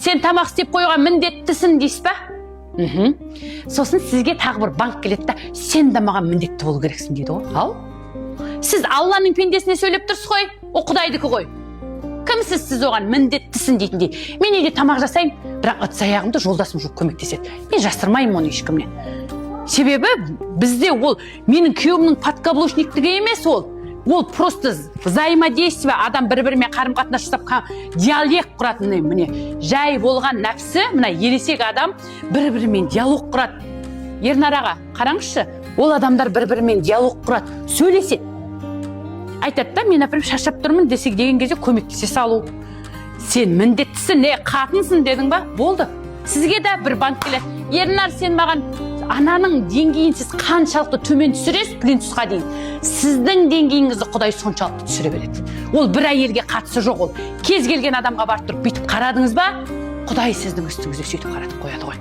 сен тамақ істеп қойған міндеттісің дейсіз ба? Сосын сізге тағы бір банк келеді да, сен де маған міндетті болу керексің дейді ғой. Ал? Сіз Алланың пендесіне сөйлеп тұрсыз ғой, о Құдайдікі ғой. Кімсіз сіз оған міндеттісің дейтіндей. Мен үйде тамақ жасаймын, бірақ ыдыс-аяғымды жолдасым жуып көмектеседі. Мен жасырмаймын оны ешкімнен. Себебі бізде ол менің күйеуімнің подкаблучниктігі емес ол. Ол просто взаимодействие, адам бір-бірімен қарым-қатынас жасап диалект құратын, міне жай болған нәпсі, мына ересек адам бір-бірімен диалог құрады. Ернар аға, қараңызшы, ол адамдар бір-бірімен диалог құрады, сөйлеседі. Айтады да, мен например шаршап тұрмын десек деген кезде көмектесе салу. Сен міндеттісің, не қатынсың дедің ба? Болды. Сізге де бір банк келеді. Ернар, сен маған ананың деңгейін сіз қаншалықты төмен түсіресіз плинтусқа дейін. Сіздің деңгейіңізді Құдай соншалықты түсіре береді. Ол бір әйелге қатысы жоқ ол. Кез келген адамға барып тұрып бүйтіп қарадыңыз ба? Құдай сіздің үстіңізге сөйтіп қаратып қояды ғой.